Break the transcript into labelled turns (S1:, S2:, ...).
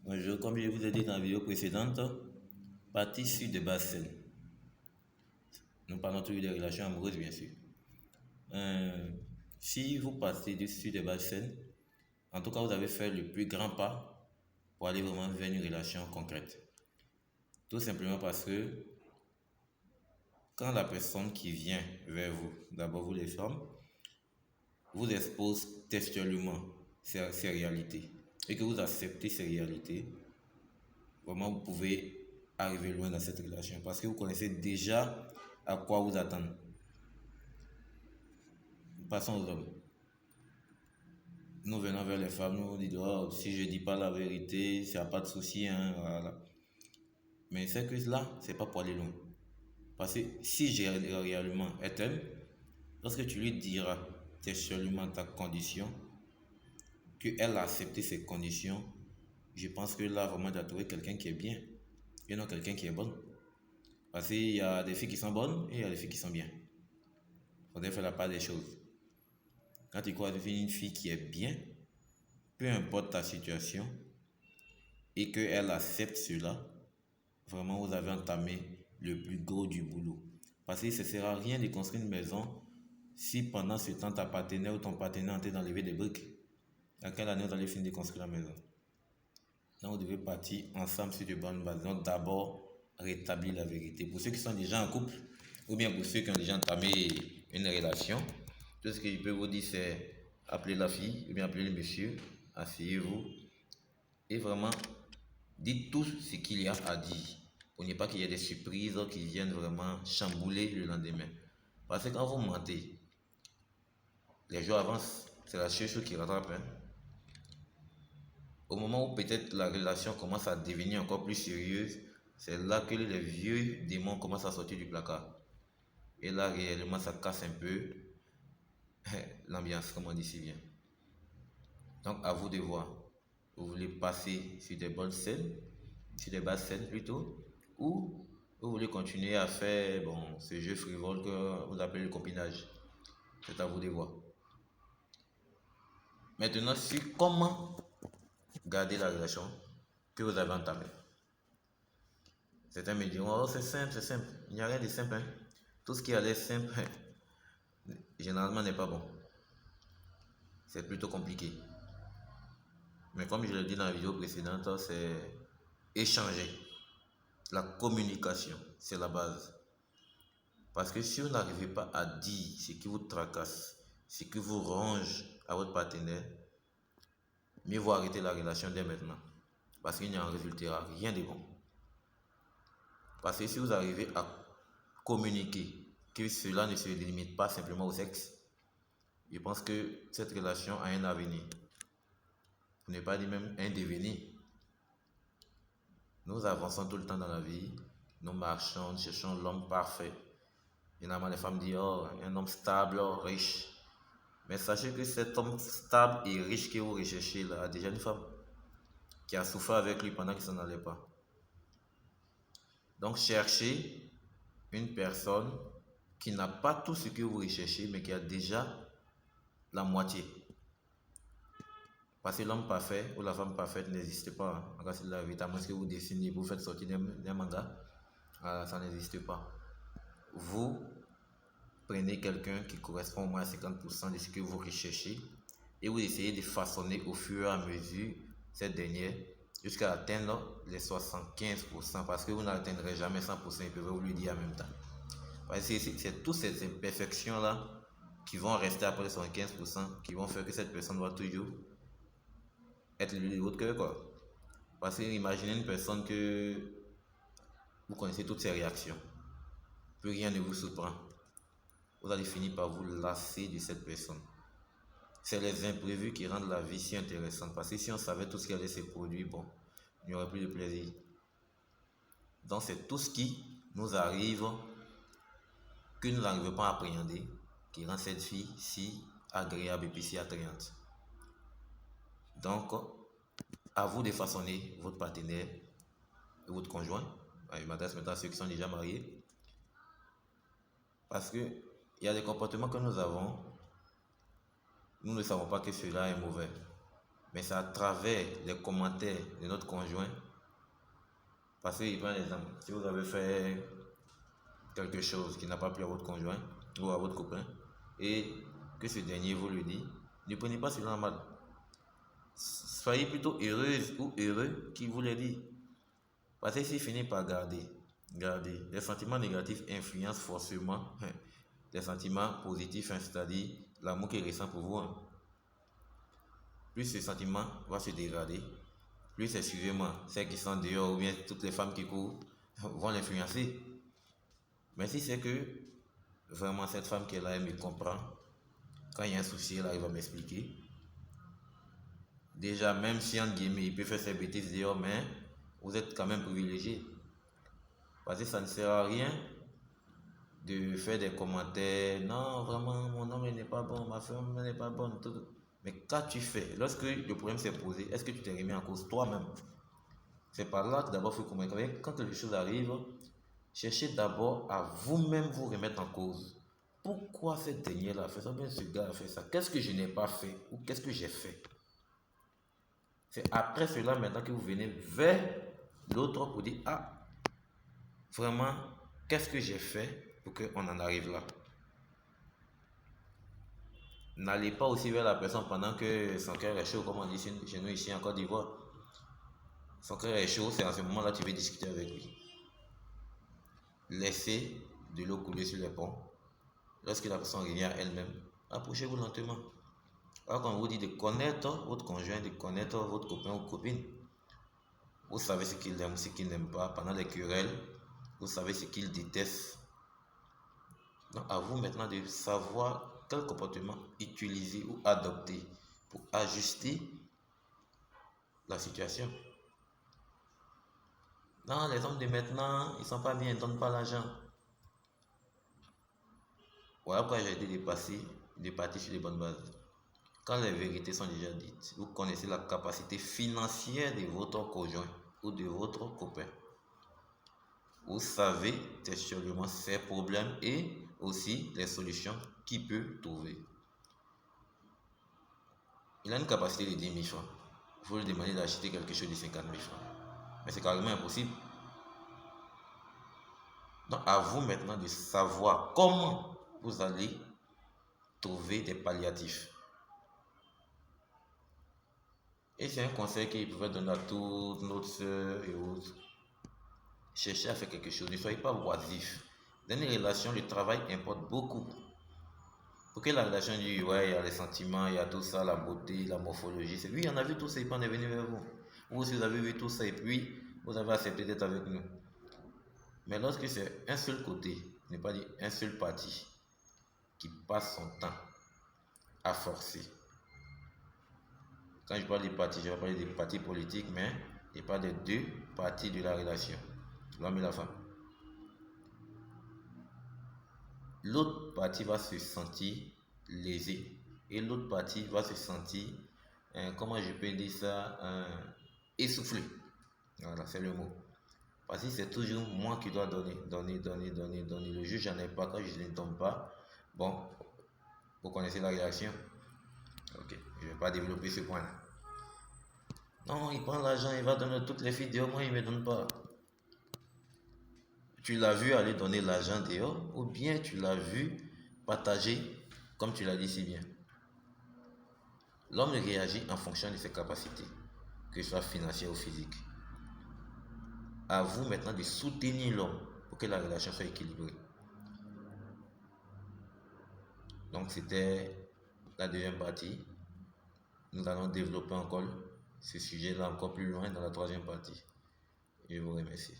S1: Bonjour, comme je vous ai dit dans la vidéo précédente, partie sur des bases saines. Nous parlons toujours des relations amoureuses, bien sûr. Euh, si vous partez sur des bases saines, en tout cas, vous avez fait le plus grand pas pour aller vraiment vers une relation concrète. Tout simplement parce que quand la personne qui vient vers vous, d'abord vous les femmes, vous expose textuellement ces réalités et que vous acceptez ces réalités, vraiment vous pouvez arriver loin dans cette relation parce que vous connaissez déjà à quoi vous attendre. Passons aux hommes. Nous venons vers les femmes, nous disons oh, si je ne dis pas la vérité, il n'y a pas de souci. Hein, voilà. Mais c'est que là, c'est pas pour aller loin. Parce que si j'ai réellement est elle, lorsque tu lui diras textuellement ta condition, qu'elle a accepté ces conditions, je pense que là, vraiment, tu as trouvé quelqu'un qui est bien et non quelqu'un qui est bon. Parce qu'il y a des filles qui sont bonnes et il y a des filles qui sont bien. Il faudrait faire la part des choses. Quand tu crois une fille qui est bien, peu importe ta situation, et qu'elle accepte cela, vraiment vous avez entamé le plus gros du boulot. Parce que ce ne sert à rien de construire une maison si pendant ce temps ta partenaire ou ton partenaire est en train d'enlever des briques. À quelle année vous allez finir de construire la maison? Donc vous devez partir ensemble sur de bonnes bases. Donc d'abord, rétablir la vérité. Pour ceux qui sont déjà en couple, ou bien pour ceux qui ont déjà entamé une relation, tout ce que je peux vous dire, c'est appeler la fille, ou bien appeler le monsieur, asseyez-vous, et vraiment, dites tout ce qu'il y a à dire. Pour ne pas qu'il y ait des surprises qui viennent vraiment chambouler le lendemain. Parce que quand vous mentez, les jours avancent, c'est la seule chose qui rattrape. Hein. Au moment où peut-être la relation commence à devenir encore plus sérieuse, c'est là que les vieux démons commencent à sortir du placard. Et là, réellement, ça casse un peu l'ambiance, comme on dit si bien. Donc, à vous de voir. Vous voulez passer sur des bonnes scènes, sur des basses scènes plutôt, ou vous voulez continuer à faire ce jeu frivole que vous appelez le copinage. C'est à vous de voir. Maintenant, sur comment garder la relation que vous avez entamée. Certains me diront, oh c'est simple, c'est simple. Il n'y a rien de simple. Hein. Tout ce qui a l'air simple, généralement n'est pas bon. C'est plutôt compliqué. Mais comme je l'ai dit dans la vidéo précédente, c'est échanger. La communication, c'est la base. Parce que si vous n'arrivez pas à dire ce qui vous tracasse, ce qui vous ronge à votre partenaire, mieux vaut arrêter la relation dès maintenant. Parce qu'il n'y en résultera rien de bon. Parce que si vous arrivez à communiquer, que cela ne se limite pas simplement au sexe, je pense que cette relation a un avenir. Pour ne pas dire même un devenir. Nous avançons tout le temps dans la vie, nous marchons, nous cherchons l'homme parfait. Généralement, les femmes disent, oh, un homme stable, riche. Mais sachez que cet homme stable et riche que vous recherchez là, a déjà une femme qui a souffert avec lui pendant qu'il s'en allait pas. Donc, cherchez une personne qui n'a pas tout ce que vous recherchez, mais qui a déjà la moitié. Parce que l'homme parfait ou la femme parfaite n'existe pas. En cas, c'est la vérité, à moins que vous dessinez, vous faites sortir d'un manga, ça n'existe pas. Vous prenez quelqu'un qui correspond au moins à 50% de ce que vous recherchez et vous essayez de façonner au fur et à mesure cette dernière jusqu'à atteindre les 75% parce que vous n'atteindrez jamais 100%, je peux vous le dire en même temps. Parce que c'est toutes ces imperfections-là qui vont rester après les 75% qui vont faire que cette personne va toujours être le de votre cœur, quoi. Parce que imaginez une personne que vous connaissez toutes ses réactions, plus rien ne vous surprend. Vous allez finir par vous lasser de cette personne. C'est les imprévus qui rendent la vie si intéressante. Parce que si on savait tout ce qui allait se produire, il n'y aurait plus de plaisir. Donc c'est tout ce qui nous arrive, que nous n'arrivons pas à appréhender, qui rend cette vie si agréable et puis si attrayante. Donc, à vous de façonner votre partenaire et votre conjoint. Je m'adresse maintenant à ceux qui sont déjà mariés. Parce qu'il y a des comportements que nous avons, nous ne savons pas que cela est mauvais. mais c'est à travers les commentaires de notre conjoint. Parce qu'il prend l'exemple, si vous avez fait quelque chose qui n'a pas plu à votre conjoint ou à votre copain, et que ce dernier vous le dit, ne prenez pas cela en mal. Soyez plutôt heureuse ou heureux qui vous le dit. Parce que s'il finit par garder, les sentiments négatifs influencent forcément les sentiments positifs, c'est-à-dire l'amour qu'il ressent pour vous. Plus ce sentiment va se dégrader, plus, excusez-moi, celles qui sont dehors ou bien toutes les femmes qui courent vont l'influencer. Mais si c'est que vraiment cette femme qui est là, elle me comprend, quand il y a un souci, elle arrive à m'expliquer. Déjà, même si entre guillemets, il peut faire ses bêtises dehors, mais vous êtes quand même privilégié. Parce que ça ne sert à rien de faire des commentaires. Non, vraiment, mon homme n'est pas bon, ma femme n'est pas bonne. Tout. Mais qu'as-tu fait? Lorsque le problème s'est posé, est-ce que tu t'es remis en cause toi-même? C'est par là que d'abord il faut convaincre. Quand quelque chose arrive, cherchez d'abord à vous-même vous remettre en cause. Pourquoi cette dernière a fait ça? Bien, ce gars a fait ça. Qu'est-ce que je n'ai pas fait? Ou qu'est-ce que j'ai fait? C'est après cela maintenant que vous venez vers l'autre pour dire, ah, vraiment, qu'est-ce que j'ai fait pour qu'on en arrive là? N'allez pas aussi vers la personne pendant que son cœur est chaud, comme on dit chez nous ici en Côte d'Ivoire. Son cœur est chaud, c'est à ce moment-là que tu veux discuter avec lui. Laissez de l'eau couler sur les ponts. Lorsque la personne revient à elle-même, approchez-vous lentement. Alors qu'on vous dit de connaître votre conjoint, de connaître votre copain ou copine, vous savez ce qu'il aime, ce qu'il n'aime pas. Pendant les querelles, vous savez ce qu'il déteste. Donc à vous maintenant de savoir quel comportement utiliser ou adopter pour ajuster la situation. Non, les hommes de maintenant, ils ne sont pas bien, ils ne donnent pas l'argent. Voilà pourquoi j'ai été de partir sur les bonnes bases. Quand les vérités sont déjà dites, vous connaissez la capacité financière de votre conjoint ou de votre copain. Vous savez textuellement ses problèmes et aussi les solutions qu'il peut trouver. Il a une capacité de 10 000 francs. Vous lui demandez d'acheter quelque chose de 50 000 francs. Mais c'est carrément impossible. Donc à vous maintenant de savoir comment vous allez trouver des palliatifs. Et c'est un conseil qu'il pouvait donner à toutes nos sœurs et autres. Cherchez à faire quelque chose, ne soyez pas oisif. Dans une relation, le travail importe beaucoup. Pour que la relation dise, ouais, il y a les sentiments, il y a tout ça, la beauté, la morphologie. Oui, on a vu tout ça et puis on est venu vers vous. Vous aussi, vous avez vu tout ça et puis vous avez accepté d'être avec nous. Mais lorsque c'est un seul côté, ne pas dire un seul parti, qui passe son temps à forcer. Quand je parle des partis, je vais parler des partis politiques, mais je parle des deux parties de la relation, l'homme et la femme. L'autre partie va se sentir lésée et l'autre partie va se sentir, comment je peux dire ça, essoufflé. Voilà, c'est le mot. Parce que c'est toujours moi qui dois donner. Le juge n'en est pas quand je ne donne pas. Bon, vous connaissez la réaction. Ok, je ne vais pas développer ce point-là. Non, il prend l'argent, il va donner toutes les filles dehors, moi il ne me donne pas. Tu l'as vu aller donner l'argent dehors ou bien tu l'as vu partager comme tu l'as dit si bien. L'homme réagit en fonction de ses capacités, que ce soit financières ou physiques. À vous maintenant de soutenir l'homme pour que la relation soit équilibrée. Donc c'était la deuxième partie. Nous allons développer encore ce sujet-là encore plus loin dans la troisième partie. Je vous remercie.